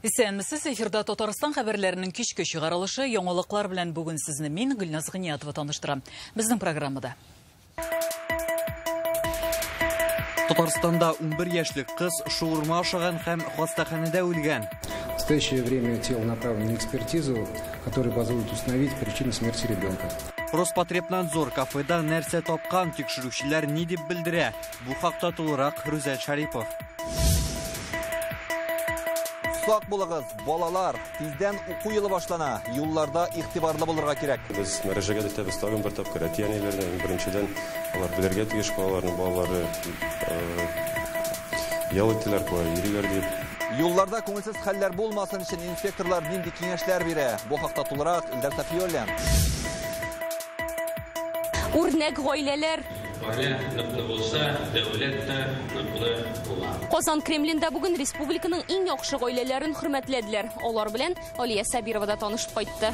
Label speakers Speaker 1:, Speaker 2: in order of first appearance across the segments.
Speaker 1: Исәнмесез, эфирда Татарстан хәбәрләренең кичке чыгарылышы яңалыклар белән бүгін сезне мин Гөлназ Гыниятова таныштырам. Безнең программада.
Speaker 2: Татарстанда 11 яшьлек кыз шаурма ашаган һәм хастаханәдә үлгән.
Speaker 3: В настоящее время тело направлено на экспертизу, которая позволит установить причину смерти ребенка.
Speaker 2: Роспотребнадзор кафеда нәрсә тапкан тикшерүчеләр ни дип белдерә? Бу хакта тулырак Рүзәл Шарипов.
Speaker 4: Сак булыгыз, балалар, тиздән уку елы башлана. Юлларда игътибарлы булырга кирәк.
Speaker 5: Без мәрәҗәгә дә тагын бер тапкыр әтиәниләрдән беренчедән алар белергә тиеш балаларның балалары ял иттеләр, йөриләр дип.
Speaker 4: Юлларда күңелсез хәлләр булмасын өчен инспекторлар нинди киңәшләр бирә? Бу хакта тулырак Илдар Сафиуллин.
Speaker 6: Үрнәк гаиләләр. Казан Кремлендә бүген республиканың иң яхшы гаиләләрен хөрмәтләделәр. Алар белән Алия Сабирова да танышып кайтты.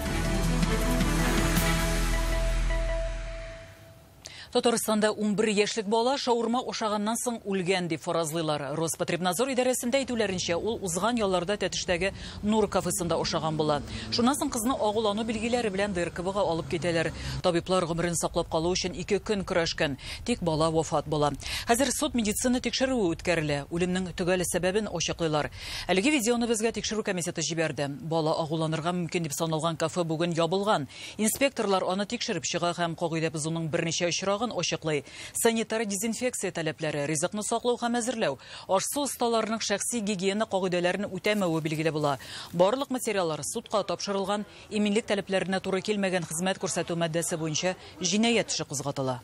Speaker 1: Татарстанда 11 яшьлек бала шаурма ашаганнан соң үлгән дип фаразлыйлар. Роспотребнадзор идарәсендә әйтүләренчә, ул узган ялларда Тәтештәге Нур кафесында ашаган була. Шуннан соң кызны агулану билгеләре белән ДРКБга алып китәләр. Табиблар гомерен саклап калу өчен 2 көн көрәшкән. Тик бала вафат була. Хәзер суд медицина тикшерүе үткәрелә. Үлемнең төгәл сәбәбен ачыклыйлар. Әлеге видеоны безгә тикшерү комитеты җибәрде. Бала агуланырга мөмкин дип саналган кафе бүген ябылган. Инспекторлар аны тикшереп чыга һәм кагыйдә бозуның берничә очрагын ачыклый. Санитар дезинфекция таләпләре, ризыкны саклау һәм әзерләү, аш-су осталарының шәхси гигиена кагыйдәләрен үтәмәве билгеле була. Барлык материаллар судка тапшырылган, иминлек таләпләренә туры килмәгән хезмәт күрсәтү маддәсе буенча җинаять эше кузгатыла.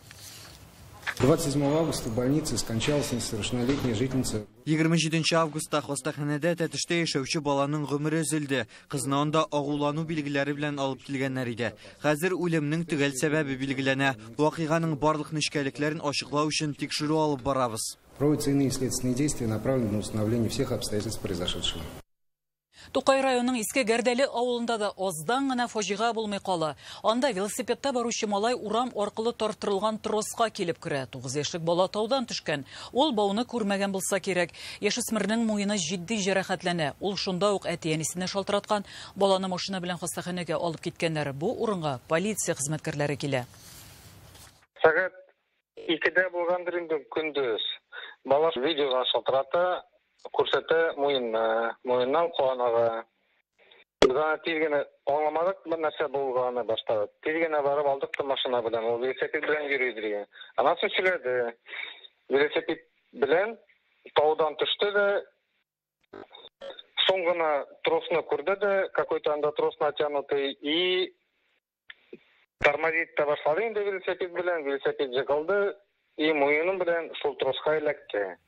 Speaker 3: 27 августа в больнице скончалась несовершеннолетняя жительница.
Speaker 2: 27 августта хастаханәдә Тәтештә яшәүче баланың гомере өзелде. Кызны анда агулану билгеләре белән алып килгәннәр иде. Хәзер үлемнең төгәл сәбәбе билгеләнә. Вакыйганың барлык нечкәлекләрен ачыклау өчен тикшерү алып барабыз.
Speaker 3: Проводятся иные следственные действия, направленные на установление всех обстоятельств произошедшего.
Speaker 1: Тукай районының Иске Гәрдәле авылында да аздан гына фаҗига булмый кала. Анда велосипедта баручы малай урам аркылы тартырылган тросқа килеп керә. 9 яшьлек бала таудан төшкән. Ул бауны күрмәгән булса кирәк. Яшүсмернең муены җитди җәрәхәтләнә. Ул шунда ук әтиәнисенә шалтыраткан. Баланы машина белән хастаханәгә алып киткәннәр. Бу урынга полиция хезмәткәрләре килә.
Speaker 7: Сәгать 2-дә булгандыр инде көндез. Бала видеога шалтырата. Күрсәтә муеннан куанага. Безгә тизгәне аңламадык, бер нәрсә булганы башта. Тизгәне барып алдык машина белән, ул велосипед белән йөридер. Анасы сөйләде. Велосипед белән таудан төште дә, соңгына тросны күрде дә, какой-то анда трос натянутый, и тормозить та башлады инде велосипед белән, велосипед җыгылды, и муены белән шул троска эләкте.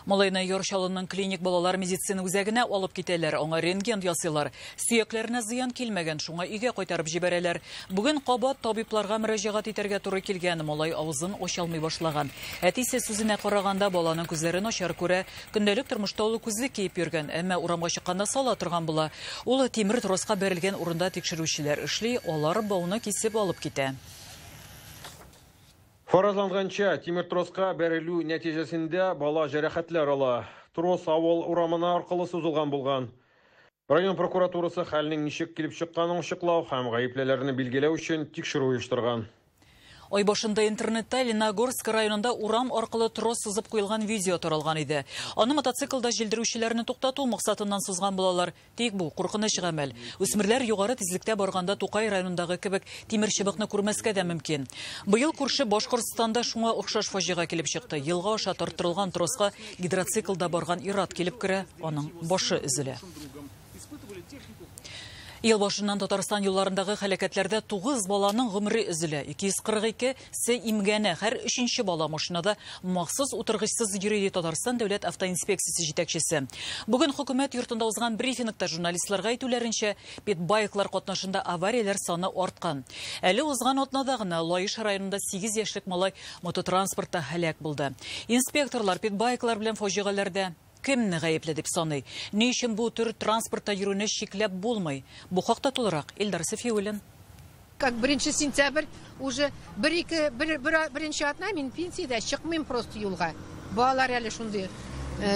Speaker 1: Малайны Яршалының клиник балалар медицина үзәгенә алып китәләр, аңа рентген ясыйлар. Сөякләренә зыян килмәгән, шуңа өйгә кайтарып җибәрәләр. Бүген кабат табибларга мөрәҗәгать итәргә туры килгән, малай авызын ачалмый башлаган. Әтисе сүзенә караганда баланың күзләре начар күрә, көндәлек тормышта ул күзлек киеп йөргән, әмма урамга чыкканда сала торган була. Ул тимер троска бәрелгән урында тикшерүчеләр эшли, алар бауны кисеп алып китә.
Speaker 8: Фаразланганча, тимер троска бәрелү нәтиҗәсендә бала җәрәхәтләр ала. Трос авыл урамына аркылы сузылган булган. Район прокуратурасы хәлнең ничек килеп чыкканын ачыклау һәм гаеплеләрне билгеләү өчен тикшерү оештырган.
Speaker 1: Ай башында интернетта Леногорск районында урам аркылы трос сызып куелган видео таралган иде. Аны мотоциклда җилдерүчеләрне туктату максатыннан сызган булалар. Тик бу куркыныч гамәл. Үсмерләр югары тизлектә барганда Тукай районындагы кебек тимер чыбыкны күрмәскә дә мөмкин. Быел күрше Башкортстанда шуңа охшаш фаҗига килеп чыкты. Елга аша тартырылган троска гидроциклда барган ир-ат килеп керә, аның башы өзелә. Ел башыннан Татарстан юлларындагы хәлакәтләрдә 9 баланың гомере өзелә. 242 се имгәнә. Һәр 3нче бала машинада махсус утыргычсыз йөри, Татарстан дәүләт автоинспекциясе җитәкчесе. Бүген хөкүмәт йортында узган брифингта журналистларга әйтүләренчә, питбайклар катнашында аварияләр саны арткан. Әле узган атнада гына Лаиш районында 8 яшьлек малай мототранспортта һәлак булды. Инспекторлар питбайклар белән фаҗигаләрдә кемне гаепле дип саный? Ни өчен бу төр транспортта йөрүне шикләп булмый? Бу хакта тулырак Илдар Сафиуллин.
Speaker 9: Как 1 сентябрь уже беренче атна мин пенсиядә чыкмыйм просто юлга. Балалар әле шундый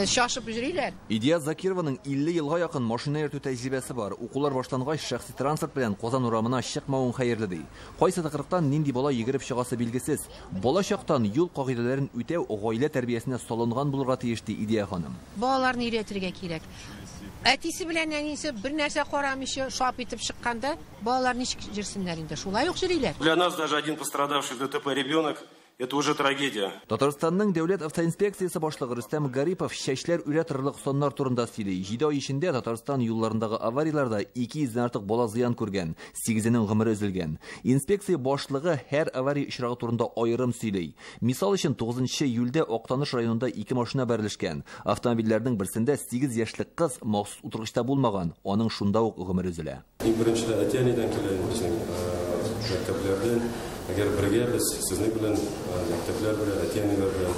Speaker 9: шашып жүриләр.
Speaker 4: Идия Закированың 50 елга якын машина йөртү тәҗрибәсе бар. Укулар башлангач шәхси транспорт белән Казан урамына чыкмавын хәерле ди. Кайсы тыкрыктан нинди бала йөгереп чыгасы билгесез. Бала чактан юл кагыйдәләрен үтәү гаилә тәрбиясенә салынган булырга тиеш ди Идия ханым.
Speaker 9: Балаларны өйрәтергә кирәк. Әтисе белән әнисе бер нәрсә карамыйча шап итеп чыкканда, балалар ничек жүрсеннәр инде? Шулай ук йөриләр.
Speaker 5: Для нас даже один пострадавший в ДТП ребенок — это уже трагедия.
Speaker 4: Татарстанның дәүләт автоинспекциясе башлыгы Рөстәм Гарипов чәчләр үрәтерлек соннар турында сөйли. 7 ай эчендә Татарстан юлларындагы аварияларда 200-дән артык бала зыян күргән, 8-нең гомере өзелгән. Инспекция башлыгы һәр авария очрагы турында аерым сөйли. Мисал өчен 9 июльдә Актаныш районында 2 машина бәрелешкән. Автомобильләрнең берсендә 8 яшьлек кыз махсус утыргычта булмаган, аның шунда ук гомере өзелә.
Speaker 5: Беренчедә әтиәнидән килгән безнең мәктәпләрдән, әгәр бергә без сезнең белән мәктәпләр белән әтиәниләр белән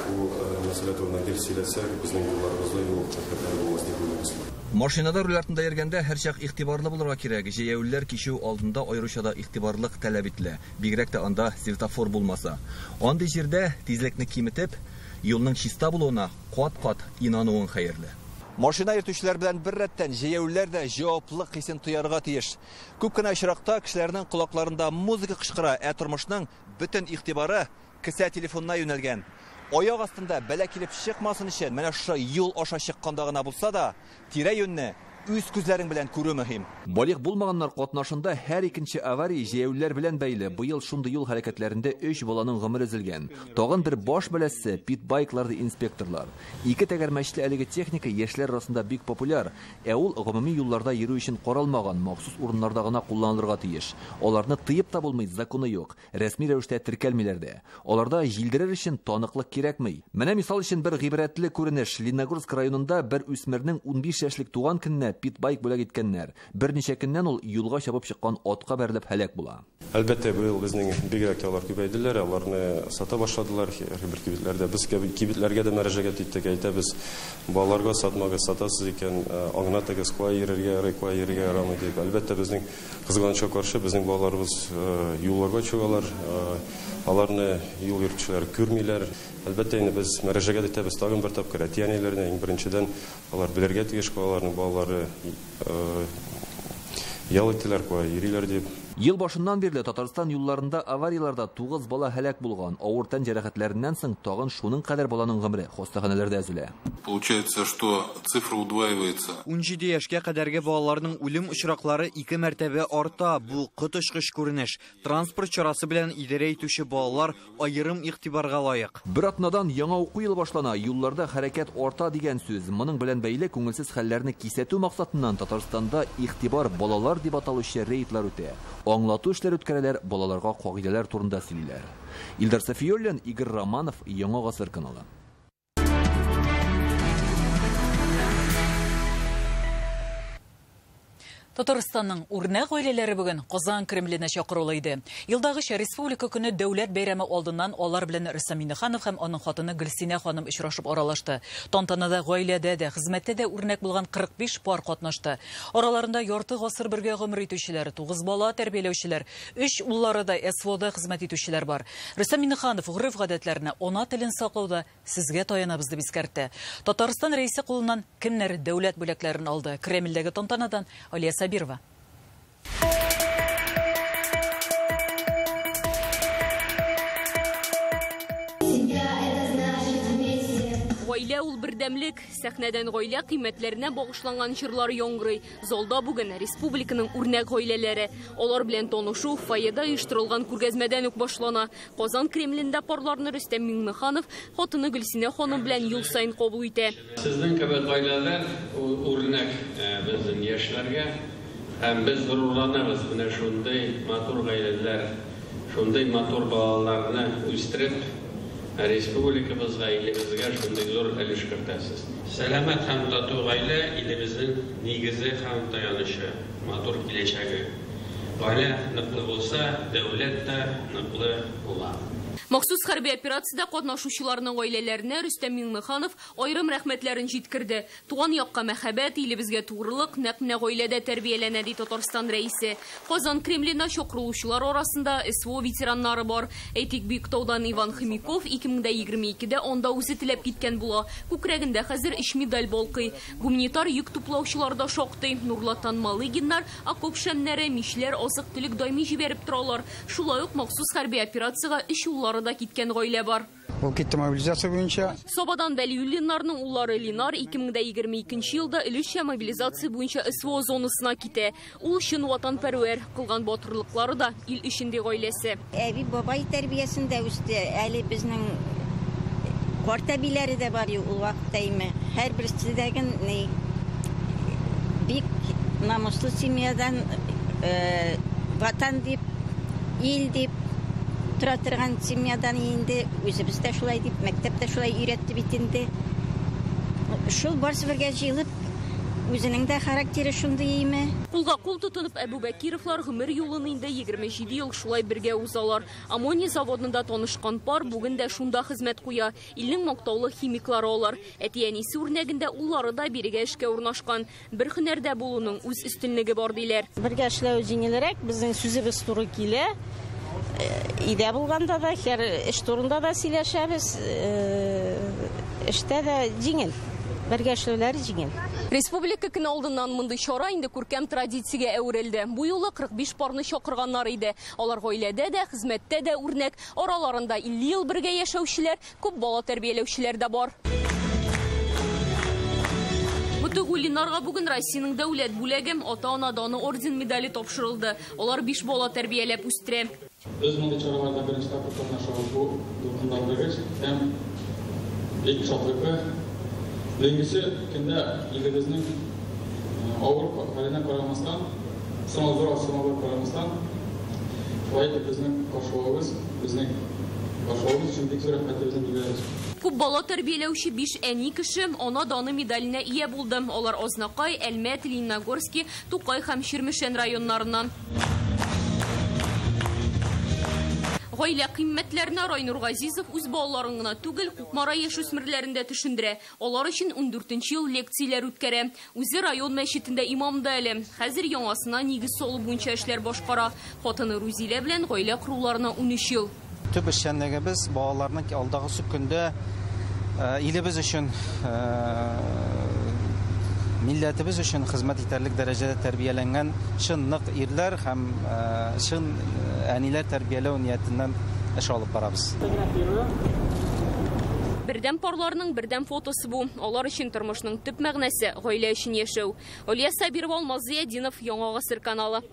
Speaker 5: бу мәсьәлә турында гел сөйләсәк, безнең юлларыбызда юл мәктәпләре булмас дип уйлыйбыз.
Speaker 4: Машинада руль артында йөргәндә һәр чак игътибарлы булырга кирәк. Җәяүлеләр кичү алдында аеручада игътибарлык таләп ителә. Бигрәк тә анда светофор булмаса. Андый җирдә тизлекне киметеп, юлның чиста булуына кат-кат инануың хәерле. Машина йөртүчеләр белән бер рәттән җәяүлеләр дә җаваплылык хисен тоярга тиеш. Күп кенә очракта кешеләрнең колакларында музыка кычкыра, ә тормышның бөтен игътибары кесә телефонына юнәлгән. Аяк астында бәла килеп чыкмасын өчен менә шушы юл аша чыкканда гына булса да, тирә-юньне үз күзләрең белән күрү мөһим. Балык булмаганнар катнашында һәр икенче авария җәяүлеләр белән бәйле. Быел шундый юл хәрәкәтләрендә 3 баланың гомере өзелгән. Тагын бер баш бәләсе питбайкларды инспекторлар. 2 тәгәрмәчле әлеге техника яшьләр арасында бик популяр, ә ул гомуми юлларда йөрү өчен каралмаган, махсус урыннарда гына кулланылырга тиеш. Аларны тыеп та булмый, законы юк. Рәсми рәвештә теркәлмиләр дә. Аларда җилдерер өчен таныклык кирәкми. Менә мисал өчен бер гыйбрәтле күренеш. Лениногорск районында бер үсмернең 15 яшьлек туган көненә питбайк бүләк иткәннәр. Берничә көннән ул юлга чабып чыккан атка бәрелеп һәлак була.
Speaker 5: Әлбәттә, быел безнең бигрәк алар күбәйделәр, аларны сата башладылар. Бер кибетләрдә без кибетләргә дә мөрәҗәгать иттек, әйтәбез, балаларга сатмагыз, сатасыз икән, аңлатыгыз, кая йөрергә ярамый дип. Әлбәттә, безнең кызганычка каршы безнең балаларыбыз юлларга чыгалар, аларны юл йөртүчеләр күрмиләр. Әлбәттә, инде без мөрәҗәгать итәбез тагын бер тапкыр әтиәниләренә, иң беренчедән алар белергә тиеш аларның балалары ял иттеләр, йөриләр дип. Ел башыннан бирле Татарстан юлларында аварияларда 9 бала һәлак булган. Авыр тән җәрәхәтләреннән соң тагын шуның кадәр баланың гомере хастаханәләрдә өзелә.
Speaker 10: Получается, что цифра удваивается.
Speaker 2: 17 яшькә кадәрге балаларның үлем очраклары 2 мәртәбә арта. Бу котышкыч күренеш. Транспорт чарасы белән идарә итүче балалар аерым игътибарга лаек.
Speaker 4: Бер атнадан яңа уку елы башлана. Юлларда хәрәкәт арта дигән сүз. Моның белән бәйле күңелсез хәлләрне кисәтү максатыннан Татарстанда игътибар балалар дип аталучы рейдлар үтә. Аңлату эшләре үткәрәләр, балаларга кагыйдәләр турында сөйлиләр. Илдар Сафиуллин, Игорь Романов, Яңа гасыр каналы.
Speaker 1: Татарстанның үрнәк гаиләләре бүген Казан Кремленә чакырыла иде. Елдагыча республика көне дәүләт бәйрәме алдыннан алар белән Рөстәм Миннеханов һәм аның хатыны Гөлсинә ханым очрашып аралашты. Тантанада гаиләдә дә, хезмәттә дә үрнәк булган 45 пар катнашты. Араларында ярты гасыр бергә гомер итүчеләр, 9 бала тәрбияләүчеләр, 3 уллары да СВОда хезмәт итүчеләр бар. Рөстәм Миннеханов гореф-гадәтләрне, ана телен саклауда сезгә таянабыз дип искәртте. Татарстан рәисе кулыннан кемнәр дәүләт бүләкләрен алды? Кремльдәге тантанадан Алия Сабирова.
Speaker 6: Гаилә ул бердәмлек, сәхнәдән гаилә кыйммәтләренә багышланган җырлар яңгырый. Залда бүген республиканың үрнәк гаиләләре. Алар белән танышу фойеда оештырылган күргәзмәдән үк башлана. Казан Кремлендә парларны Рөстәм Миннеханов хатыны Гөлсинә ханым белән ел сайын кабул итә.
Speaker 11: Сезнең кебек гаиләләр үрнәк безнең яшьләргә. Һәм без горурланабыз менә шундый матур гаиләләр, шундый матур балаларны үстереп, республикабызга, илебезгә шундый зур өлеш кертәсез. Сәламәт һәм тату гаилә илебезнең нигезе һәм таянышы, матур киләчәге. Гаилә ныклы булса, дәүләт тә ныклы була.
Speaker 6: Махсус хәрби операцияда катнашучыларның гаиләләренә Рөстәм Миңнеханов айрым рәхмәтләрен җиткерде. Туган якка мәхәббәт, илебезгә тугрылык, нәкъ менә гаиләдә тәрбияләнә ди Татарстан рәисе. Казан Кремлена чакырылучылар арасында СВО ветераннары бар. Әйтик, Биектаудан Иван Хомяков 2022-дә анда үзе теләп киткән була. Күкрәгендә хәзер 3 медаль балкый. Гуманитар йөк туплаучылар да шактый. Нурлатан Малыгиннар, окоп шәмнәре, мишләр, азык-төлек даими җибәреп торалар. Шулай ук махсус хәрби операциягә 3 уллары да киткән гаилә бар.
Speaker 12: Ул китте мобилизация буенча.
Speaker 6: Сабадан Вәлиуллиннарның уллары Линар 2022 елда Илешчә мобилизация буенча СВО зонасына китә. Ул чын ватанпәрвәр, кылган батырлыклары да ил өчен гаиләсе.
Speaker 13: Әби бабай тәрбиясендә үсте. Әле безнең картабиләре дә бар ул вакытта име. Һәрберсидәген бик намуслы семьядан ватан дип, ил дип тора торган семьядан инде үзебез дә шулай дип, мәктәптә шулай өйрәтте бит инде. Шул барсы бергә җыелып, үзенең дә характеры шундый име.
Speaker 6: Кулга кул тотынып Әбүбәкировлар гомер юлын инде 27 ел шулай бергә узалар. Аммония заводында танышкан пар бүген дә шунда хезмәт куя. Илнең мактаулы химиклары алар. Әти-әнисе үрнәгендә уллары да бирегә эшкә урнашкан. Бер һөнәрдә булуның үз өстенлеге бар диләр.
Speaker 14: Бергә эшләү җиңелрәк, безнең сүзебез туры килә. Идә булганда да, һәр эш турында да сөйләшәбез. Эштә дә җиңел. Бергә эшләүләр җиңел.
Speaker 6: Республика көне алдыннан мондый чара инде күркәм традициягә әверелде. Бу юлы 45 парны чакырганнар иде. Алар гаиләдә дә, хезмәттә дә үрнәк. Араларында 50 ел бергә яшәүчеләр, күп бала тәрбияләүчеләр дә бар. Мутагулинарга бүген Россиянең дәүләт бүләге ата-ана даны орден медале тапшырылды. Алар 5 бала тәрбияләп үстерә.
Speaker 15: Без мондый чараларда беренче тапкыр катнашабыз. Бу дулкынландыргыч һәм бик шатлыклы. Бергесе көндә илебезнең авыр хәленә карамастан, сынау зур карамастан, безнең каршылыгыбыз өчен бик зур рәхмәтебезне белдерәбез.
Speaker 6: Күп бала тәрбияләүче 5 әни кеше ана даны медаленә ия булды. Алар Азнакай, Әлмәт, Лениногорский, Тукай һәм Чирмешән районнарыннан. Гаилә кыйммәтләренә Райнур Газизов үз балаларын гына түгел, Кукмара яшүсмерләрен дә төшендерә. Алар өчен 14нче ел лекцияләр үткәрә. Үзе район мәчетендә имам да әле. Хәзер яңасына нигез салу буенча эшләр башкара. Хатыны Рузилә белән гаилә коруларына 13 ел.
Speaker 16: Төп эшчәнлегебез балаларның алдагы көндә илебез өчен, милләтебез өчен хезмәт итәрлек дәрәҗәдә тәрбияләнгән чын нык ирләр һәм чын әниләр тәрбияләү ниятеннән эш алып барабыз.
Speaker 6: Бердәм парларның бердәм фотосы бу. Алар өчен тормышның төп мәгънәсе гаилә өчен яшәү. Алия Сабирова, Алмаз Зиядинов, Яңа гасыр каналы.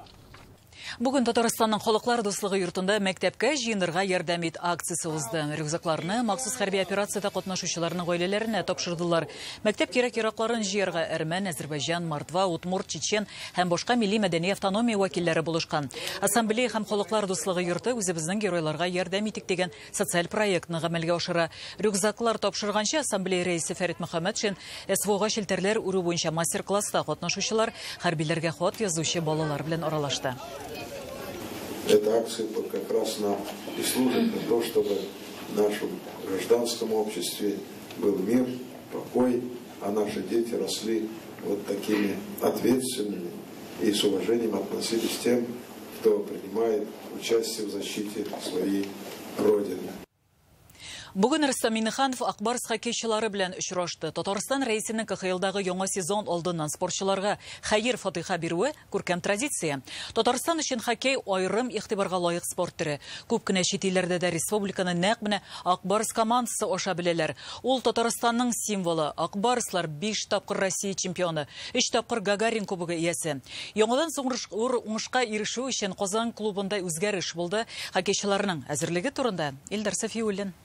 Speaker 1: Бүген Татарстанның халыклар дуслыгы йортында мәктәпкә җыенырга ярдәм ит акциясе узды. Рюкзакларны махсус хәрби операциядә катнашучыларның гаиләләренә тапшырдылар. Мәктәп кирәк-яракларын җыярга Әрмән, Азәрбайҗан, Мордва, Удмурт, Чечен һәм башка милли мәдәни автономия вәкилләре булышкан. Ассамблея һәм халыклар дуслыгы йорты үзебезнең геройларга ярдәм итик дигән социаль проектны гамәлгә ашыра. Рюкзаклар тапшырганчы ассамблея рәисе Фәрит Мөхәммәтшин СВОга шелтәрләр үрү буенча мастер-класста катнашучылар хәрбиләргә хат язучы балалар белән аралашты.
Speaker 17: Эта акция как раз нам и служит для того, чтобы в нашем гражданском обществе был мир, покой, а наши дети росли вот такими ответственными и с уважением относились к тем, кто принимает участие в защите своей Родины.
Speaker 1: Бүген Рөстәм Миңнеханов Акбарс хоккейчылары белән очрашты. Татарстан рәисенең КХЛдагы яңа сезон алдыннан спортчыларга хәер фатиха бирүе күркәм традиция. Татарстан өчен хоккей аерым игътибарга лаек спорт төре. Күп кенә чит илләрдә дә республиканы нәкъ менә Акбарс командасы аша беләләр. Ул Татарстанның символы. Акбарслар 5 тапкыр Россия чемпионы, 3 тапкыр Гагарин кубогы иясе. Яңадан соң уңышка ирешү өчен Казан клубында үзгәреш булды. Хоккейчыларның әзерлеге турында Илдар Сафиуллин.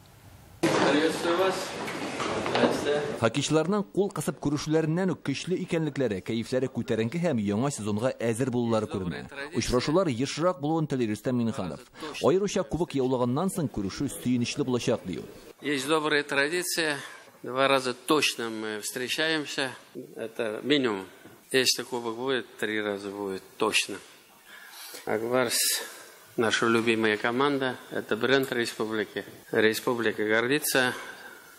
Speaker 4: Хоккейчыларның кул кысып күрешүләреннән үк көчле икәнлекләре, кәефләре күтәренке һәм яңа сезонга әзер булулары күренә. Очрашулар ешрак булуын теләр Рөстәм Миңнеханов. Аеруча кубок яулаганнан соң күрешү сөенечле булачак ди.
Speaker 11: Есть добрая традиция. 2 раза точно мы встречаемся. Это минимум. Если кубок будет, 3 раза будет точно. Акбарс наша любимая команда, это бренд республики. Республика гордится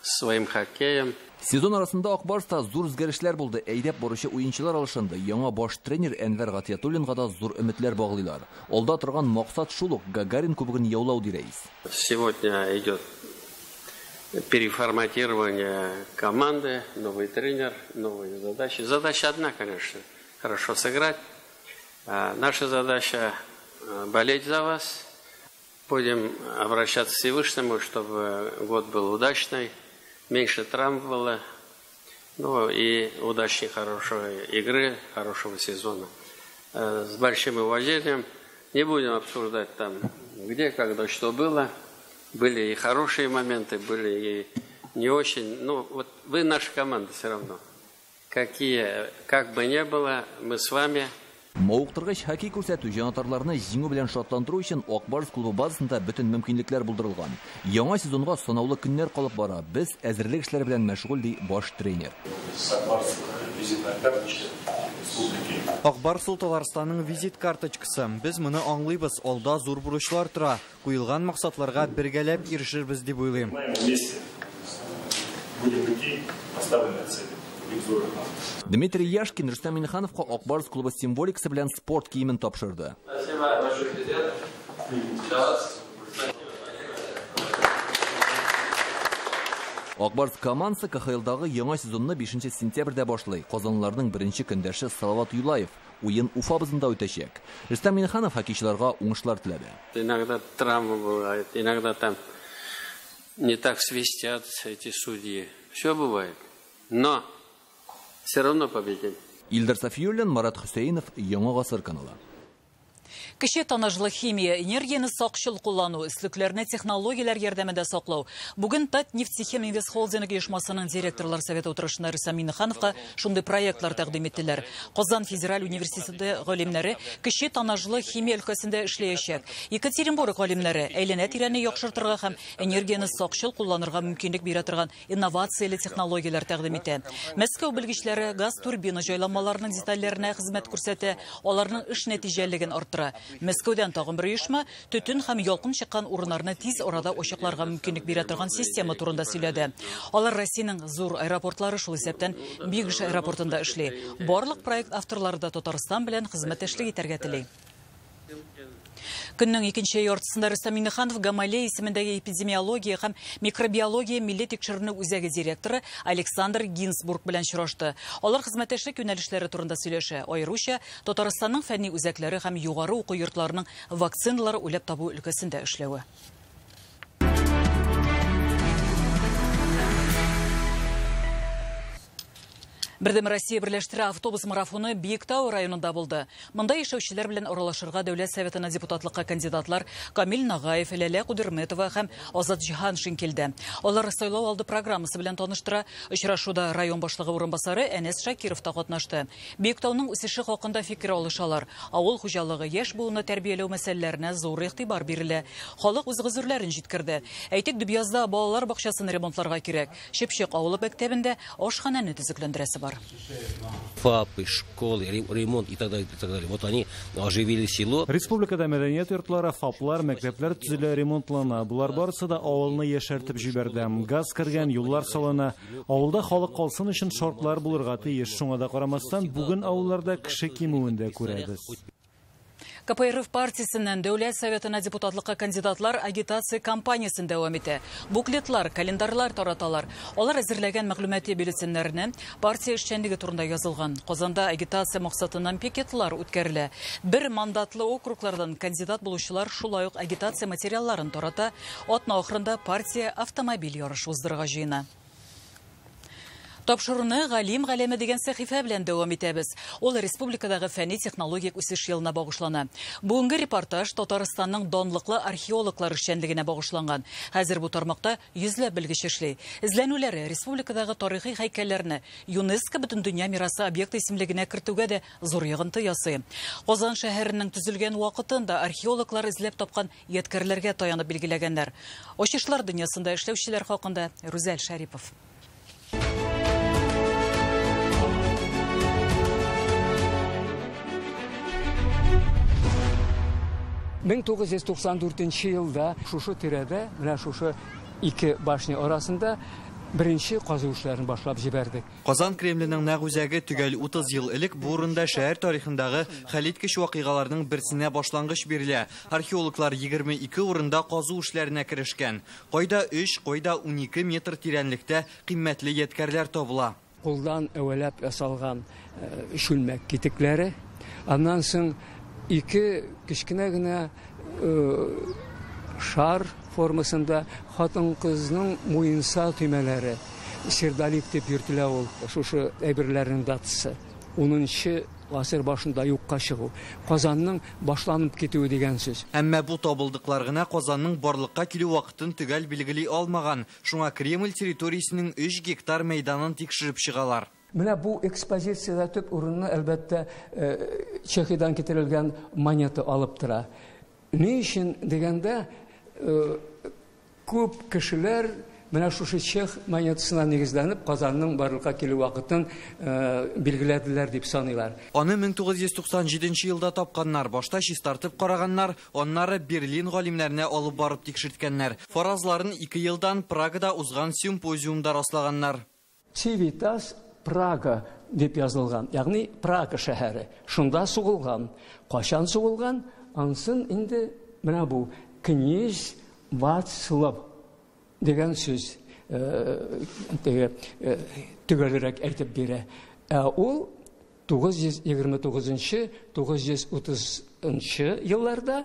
Speaker 11: своим хоккеем.
Speaker 18: Сезон арасында Акбарста зур үзгәрешләр булды. Әйдәп баручы уенчылар алышынды. Яңа баш тренер Әнвәр Гатиятуллинга да зур өметләр баглыйлар. Алда торган максат шул ук Гагарин кубогын яулау ди рәис.
Speaker 11: Сегодня идет переформатирование команды, новый тренер, новые задачи. Задача одна, конечно, хорошо сыграть. Наша задача болеть за вас. Будем обращаться к Всевышнему, чтобы год был удачный, меньше травм было, ну и удачной, хорошей игры, хорошего сезона. С большим уважением. Не будем обсуждать там, где, когда, что было. Были и хорошие моменты, были и не очень. Ну, вот вы наша команда все равно. Как бы ни было, мы с вами.
Speaker 18: Мауктыргыч хоккей күрсәтү җанатарларны җиңү белән шатландыру өчен Акбарс клубы базасында бөтен мөмкинлекләр булдырылган. Яңа сезонга санаулы көннәр калып бара. Без әзерлек эшләре белән мәшгуль ди баш тренер.
Speaker 2: Акбарс Татарстанның визит карточкасы. Без моны аңлыйбыз. Алда зур бурычлар тора. Куелган максатларга бергәләп ирешербез дип уйлыйм.
Speaker 18: Дмитрий Яшкин Рустам Миннихановка Акбарс клубы символикасы белән спорт киемен тапшырды. Акбарс командасы КХЛдагы яңа сезонны 5 сентябрьдә башлый. Казанлыларның беренче көндәше Салават Юлаев уен Уфа базында үтәчәк. Рустам Минниханов хоккейчыларга уңышлар теләде.
Speaker 11: Иногда травма бывает, иногда там не так свистят эти судьи. Все бывает. Но все равно победим.
Speaker 18: Илдар Сафиуллин, Марат Хусейнов, Яңа гасыр каналы.
Speaker 1: Кеше таныжлы химия, энергияны сакчыл куллану, өслекләрне технологияләр ярдәмендә саклау. Бүген Татнефтехим Инвест холдинг оешмасының директорлар советы утырышында Рустам Миннихановка шундый проектлар тәкъдим иттеләр. Казан федераль университеты галимнәре кеше таныжлы химия өлкәсендә эшләячәк. Екатеринбург галимнәре әйләнә-тирәне яхшыртырга һәм энергияны сакчыл кулланырга мөмкинлек бирә торган инновацияле технологияләр тәкъдим итә. Мәскәү белгечләре газ турбина җайланмаларының детальләренә хезмәт күрсәтә, аларның эш нәтиҗәлелеген арттыра. Мәскәүдән тагын бер оешма төтен һәм ялкын чыккан урыннарны тиз арада ачыкларга мөмкинлек бирә торган система турында сөйләде. Алар Россиянең зур аэропортлары шул исәптән Бигиш аэропортында эшли. Барлык проект авторлары да Татарстан белән хезмәттәшлек итәргә тели. Көннең икенче яртысында Рустам Минниханов Гамалея исемендәге эпидемиология һәм микробиология милли тикшеренү үзәге директоры Александр Гинзбург белән очрашты. Алар хезмәттәшлек юнәлешләре турында сөйләшә. Аеруча Татарстанның фәнни үзәкләре һәм югары уку йортларының вакциналар уйлап табу өлкәсендә эшләве. Бердәм Россия берләштерә автобус марафоны Биектау районында булды. Монда яшәүчеләр белән аралашырга Дәүләт Советына депутатлыкка кандидатлар Камил Нагаев, Ләлә Кудерметова һәм Азат Җиһаншин килде. Алар сайлау алды программасы белән таныштыра. Очрашуда район башлыгы урынбасары Әнәс Шакиров та катнашты. Биектауның үсеше хакында фикер алышалар. Авыл хуҗалыгы яшь буыны тәрбияләү мәсьәләләренә зур игътибар бирелә. Халык үз гозерләрен җиткерде. Әйтик, Дубъязда балалар бакчасын ремонтларга кирәк. Шепшек авылы мәктәбендә ашханәне төзекләндерәсе бар.
Speaker 19: ФАПы, школы, ремонт и так далее, и так далее. Вот они оживили село.
Speaker 20: Республикада мәдәният йортлары, ФАПлар, мәктәпләр төзелә, ремонтлана. Булар барысы да авылны яшәртеп җибәрде. Газ кергән, юллар салына. Авылда халык калсын өчен шартлар булырга тиеш. Шуңа да карамастан, бүген авылларда кеше кимүендә күрәбез.
Speaker 1: КПРФ партиясеннән Дәүләт Советына депутатлыкка кандидатлар агитация кампаниясын дәвам итә. Буклетлар, календарлар тараталар. Алар әзерләгән мәгълүмати бюллетеннәрне партия эшчәнлеге турында язылган. Казанда агитация максатыннан пикетлар үткәрелә. Бер мандатлы округлардан кандидат булучылар шулай ук агитация материалларын тарата. Атна ахырында партия автомобиль ярышы уздырырга җыена. Тапшыруны Галим галәме дигән сәхифә белән дәвам итәбез. Ул республикадагы фәнни технологик үсеш елына багышлана. Бүгенге репортаж Татарстанның данлыклы археологлар эшчәнлегенә багышланган. Хәзер бу тармакта йөзләп белгеч эшли. Эзләнүләре республикадагы тарихи һәйкәлләрне ЮНЕСКО бөтендөнья мирасы объекты исемлегенә кертүгә дә зур йогынты ясый. Казан шәһәренең төзелгән вакытында археологлар эзләп тапкан ядкәрләргә таянып билгеләгәннәр. Ачышлар дөньясында эшләүчеләр хакында Рүзәл Шәрипов.
Speaker 21: 1994 елда шушы тирәдә, менә шушы ике башня арасында birinchi қазу эшләрен башлап җибәрдек.
Speaker 2: Казан Кремленең нәкъ үзәге төгәл 30 ел элек бу урында шәһәр тарихындагы хәлиткеч вакыйгаларның берсенә башлангыч бирелә. Археологлар 22 урында казу эшләренә керешкән. Кайда 3, кайда 12 метр тирәнлектә кыйммәтле ядкарлар табыла.
Speaker 21: Кулдан әвәләп ясалган шүлмәк китекләре, аннан соң ике кечкенә генә шар формасында хатын-кызның муенса төймәләре, сердалик дип йөртелә ул. Шушы әйберләрнең датасы 10-нчы гасыр башында юкка чыгу. Казанның башланып китүе дигән сүз.
Speaker 2: Әмма бу табылдыклар гына Казанның барлыкка килү вакытын төгәл билгели алмаган. Шуңа Кремль территориясенең 3 гектар мәйданын тикшереп чыгалар.
Speaker 21: Менә бу экспозициядә төп урынны әлбәттә Чехиядән китерелгән монета алып тора. Ни өчен дигәндә күп кешеләр менә шушы чех монетасына нигезләнеп Казанның барлыкка килү вакытын билгеләделәр дип саныйлар.
Speaker 2: Аны 1997 елда тапканнар, башта чистартып караганнар, аннары Берлин галимнәренә алып барып тикшерткәннәр. Фаразларын 2 елдан Прагада узган симпозиумда раслаганнар.
Speaker 21: Civitas Praga дип язылган, ягъни Прага шәһәре. Шунда сугылган. Кашан сугылган? Ансын инде менә бу князь Вацлав дигән сүз төгәлрәк әйтеп бирә. Ул 929-930 елларда,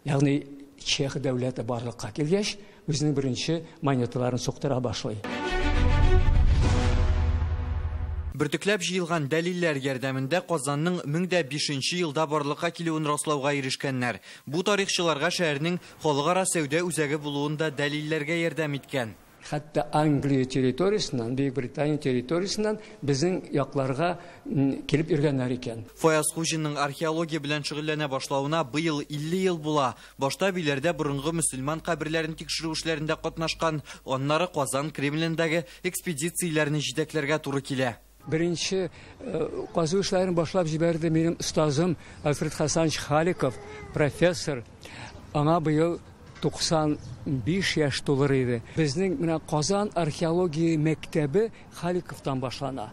Speaker 21: ягъни Чех дәүләте барлыкка килгәч, үзенең беренче монеталарын суктыра башлый.
Speaker 2: Бөртекләп җыелган дәлилләр ярдәмендә Казанның 1005 елда барлыкка килүен раслауга ирешкәннәр. Бу тарихчыларга шәһәрнең халыкара сәүдә үзәге булуында дәлилләргә ярдәм иткән.
Speaker 21: Хәтта Англия территориясеннән, Бөек Британия территориясеннән безнең якларга килеп йөргәннәр икән.
Speaker 2: Фаяз Хуҗинның археология белән шөгыльләнә башлауына быел 50 ел була. Башта биләрдә борынгы мөселман каберләрен тикшерү эшләрендә катнашкан, аннары Казан Кремлендәге экспедицияләрне җитәкләргә туры килә.
Speaker 21: Birinci қазу эшләрен башлап җибәрде минем остазым Альфред Хасанович Халиков, профессор. Аңа быел 95 яшь тулыр иде. Безнең менә Казан археология мәктәбе Халиковтан башлана.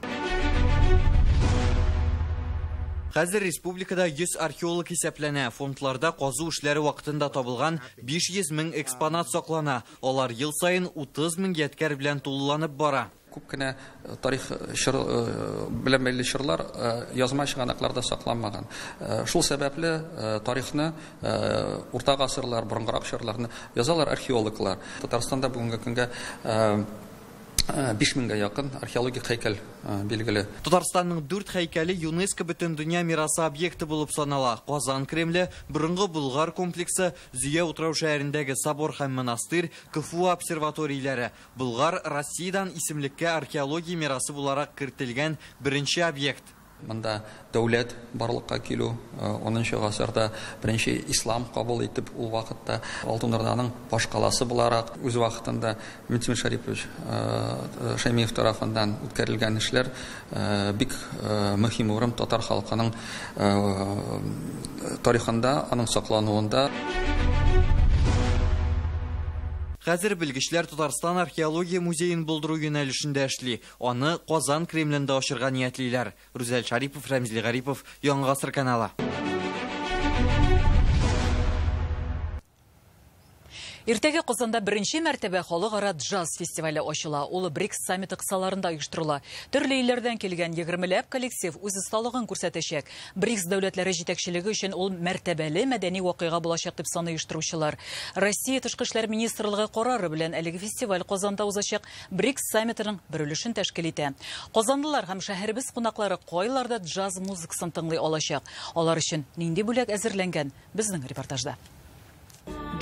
Speaker 2: Хәзер республикада 100 археолог исәпләнә. Фондларда казу эшләре вакытында табылган 500 мең экспонат саклана. Алар ел саен 30 мең ядкар белән тулыланып бара.
Speaker 22: Күп кенә тарих белән бәйле чырлар язма чыганакларда сакланмаган. Шул сәбәпле тарихны урта гасырлар, борынгырак чырларны язалар археологлар. Татарстанда бүгенге көнгә 5000-гә якын археологик һәйкәл билгеле.
Speaker 2: Татарстанның 4 һәйкәле ЮНЕСКО бөтен дөнья мирасы объекты булып санала. Казан Кремле, борынгы Булгар комплексы, Зөя утрау шәһәрендәге собор һәм монастырь, КФУ обсерваторияләре. Булгар Россиядән исемлеккә археология мирасы буларак кертелгән беренче объект.
Speaker 22: Монда дәүләт барлыкка килү 10-нчы гасырда беренче ислам кабул итеп ул вакытта Алтын Орданың башкаласы буларак үз вакытында Мөтим Шарипович Шәймиев тарафыннан үткәрелгән эшләр бик мөһим урын татар халкының тарихында, аның саклануында.
Speaker 2: Хәзер белгечләр Татарстан археология музеен булдыру юнәлешендә эшли. Аны Казан Кремлендә ачырга ниятлиләр. Рүзәл Шарипов, Рәмзил Гарипов, Яңа гасыр каналы.
Speaker 1: Иртәгә Казанда беренче мәртәбә халыкара джаз фестивале ачыла. Ул БРИКС саммиты кысаларында оештырыла. Төрле илләрдән килгән 20ләп коллектив үз осталыгын күрсәтәчәк. БРИКС дәүләтләре җитәкчелеге өчен ул мәртәбәле мәдәни вакыйга булачак дип саный оештыручылар. Россия Тышкы эшләр министрлыгы карары белән әлеге фестиваль Казанда узачак БРИКС саммитының бер өлешен тәшкил итә. Казанлылар һәм шәһәрбез кунаклары кайларда джаз музыкасын тыңлый алачак. Алар өчен нинди бүләк әзерләнгән? Безнең репортажда.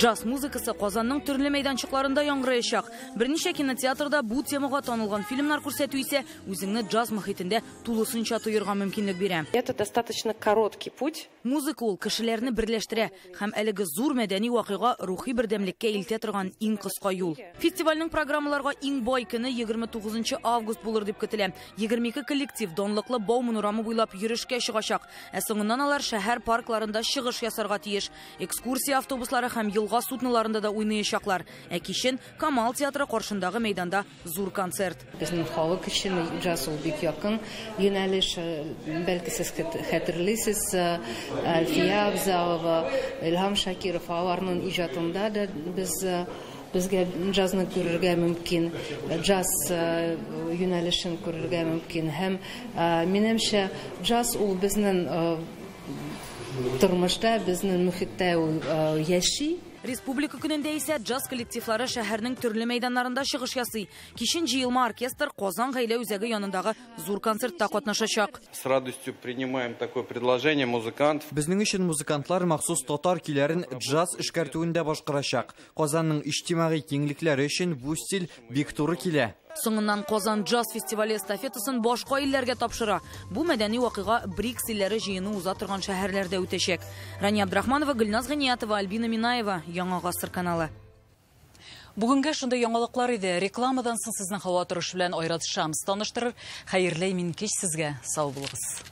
Speaker 3: Джаз музыкасы Казанның төрле мәйданчыкларында яңгыраячак. Берничә кинотеатрда бу темага танылган фильмнар күрсәтү исә үзеңне джаз мөхитендә тулысынча тоерга мөмкинлек бирә.
Speaker 7: Это достаточно короткий путь.
Speaker 3: Музыка ул кешеләрне берләштерә һәм әлеге зур мәдәни вакыйга рухи бердәмлеккә илтә торган иң кыска юл. Фестивальнең программаларга иң бай көне 29 август булыр дип көтелә. 22 коллектив данлыклы Бауман урамы буйлап йөрешкә чыгачак. Соңыннан алар шәһәр паркларында чыгыш ясарга тиеш. Экскурсия автобуслары һәм елга судноларында да уйнаячаклар. Кичен Камал театры каршындагы мәйданда зур концерт.
Speaker 7: Безнең халык өчен джаз ул бик якын юнәлеш. Бәлки сез хәтерлисез, Әлфия Абзалова, Илһам Шакиров аларның иҗатында да безгә джазны күрергә мөмкин, джаз юнәлешен күрергә мөмкин. Һәм минемчә джаз ул безнең тормышта, безнең мөхиттә ул яши.
Speaker 3: Республика көнендә исә джаз коллективлары шәһәрнең төрле мәйданнарында чыгыш ясый. Кичен җыелма оркестр Казан гаилә үзәге янындагы зур концертта катнашачак.
Speaker 23: С радостью принимаем такое предложение музыкантов.
Speaker 2: Безнең өчен музыкантлар махсус татар көйләрен джаз эшкәртүендә башкарачак. Казанның иҗтимагый киңлекләре өчен бу стиль бик туры килә.
Speaker 3: Соңыннан Казан джаз фестивале эстафетасын башка илләргә тапшыра. Бу мәдәни вакыйга БРИКС илләре җыены уза торган шәһәрләрдә үтәчәк. Рания Абдрахманова, Гөлназ Гыниятова, Альбина Минаева, Яңа гасыр каналы.
Speaker 1: Бүгенге шундай яңалыклар иде. Рекламадан соң сезнең һава торышы белән айратышабыз. Таныштырыр. Хәерле мин кич сезгә. Сау булыгыз.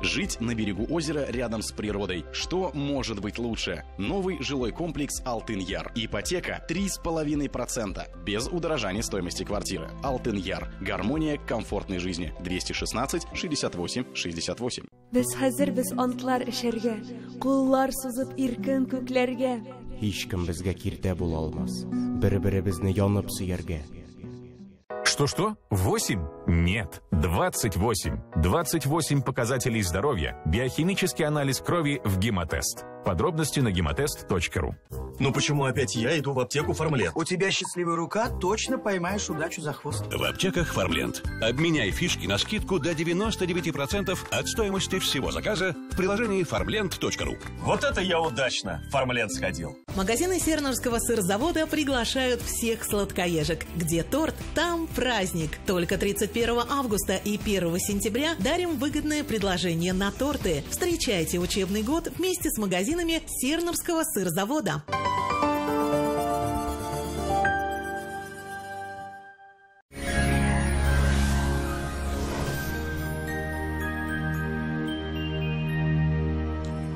Speaker 24: Жить на берегу озера рядом с природой. Что может быть лучше? Новый жилой комплекс «Алтын-Яр». Ипотека 3,5%. Без удорожания стоимости квартиры. «Алтын-Яр». Гармония комфортной жизни. 216 68 68.
Speaker 25: Без хәзербез антлар эшәргә, куллар сузып иркен күкләргә.
Speaker 26: Һичкем безгә киртә була алмас. Бер-беребезне янып сөяргә.
Speaker 27: Что? 8? Нет, 28. 28 показателей здоровья. Биохимический анализ крови в Гемотест. Подробности на gematest.ru.
Speaker 28: Ну почему опять я иду в аптеку Фармлент?
Speaker 29: У тебя счастливая рука, точно поймаешь удачу за хвост.
Speaker 27: В аптеках Фармлент. Обменяй фишки на скидку до 99% от стоимости всего заказа в приложении farmlent.ru.
Speaker 28: Вот это я удачно в Фармлент сходил.
Speaker 30: Магазины Сернорского сырзавода приглашают всех сладкоежек. Где торт, там праздник. Только 31 августа и 1 сентября дарим выгодное предложение на торты. Встречайте учебный год вместе с магазинами Сернорского сырзавода.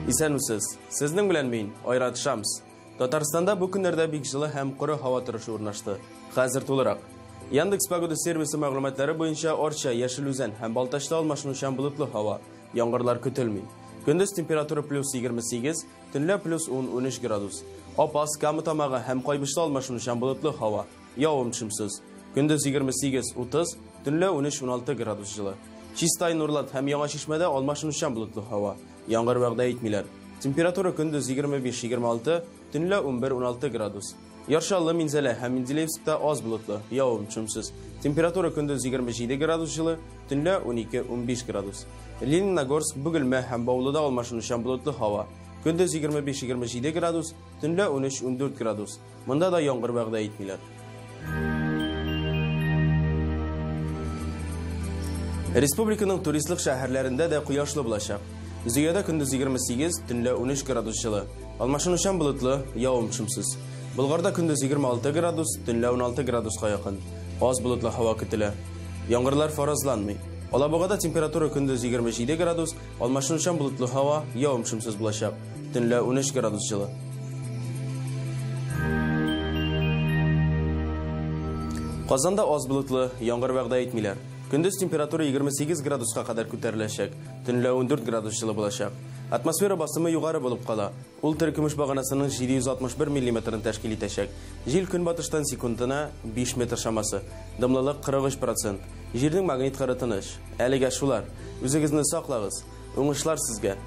Speaker 31: Исәнмесез. Сезнең белән мин айратышабыз. Татарстанда бу көннәрдә бик җылы һәм коры һава торышы урнашты. Хәзер тулырак. Яндекс Погода сервисы мәгълүматлары буенча Орча, Яшелүзән һәм Балтачта алмашынучан болытлы һава. Яңгырлар көтелми. Көндез температура +28, төнлә +10-13 градус. Апас, Кама тамагы һәм Кайбышта алмашынучан болытлы һава. Явым-төшемсез. Көндез 28-30, төнлә 13-16 градус җылы. Чистай, Нурлат һәм Яңа Шишмәдә алмашынучан болытлы һава. Яңгыр вәгъдә итмиләр. Температура көндез 25-26, төнлә 11-16 градус. Яршаллы, Минзәлә һәм Менделеевскта аз болытлы, явым-төшемсез. Температура көндез 27 градус җылы, төнлә 12-15 градус. Лениногорск, Бөгелмә һәм Баулыда алмашынучан болытлы һава. Көндез 25-27 градус, төнлә 13-14 градус. Монда да яңгыр вәгъдә итмиләр. Республиканың туристлык шәһәрләрендә дә кояшлы булачак. Зөядә көндез 28, төнлә 13 градус җылы. Алмашынучан болытлы, явым-төшемсез. Болгарда көндез 26 градус, төнлә 16 градуска якын. Аз болытлы һава көтелә. Яңгырлар фаразланмый. Алабугада температура көндез 27 градус, алмашынучан болытлы һава, явым-төшемсез булачак. Төнлә 13 градус җылы. Казанда аз болытлы, яңгыр вәгъдә итмиләр. Көндез температура 28 градуска кадәр күтәреләчәк, төнлә 14 градус җылы булачак. Атмосфера басымы югары булып кала. Ул теркемеш баганасының 761 мм тәшкил итәчәк. Җил көнбатыштан секундына 5 метр шамасы. Дымлылык 43%. Җирнең магнит кыры тыныч. Әлегә шулар. Үзегезне саклагыз. Уңышлар сезгә.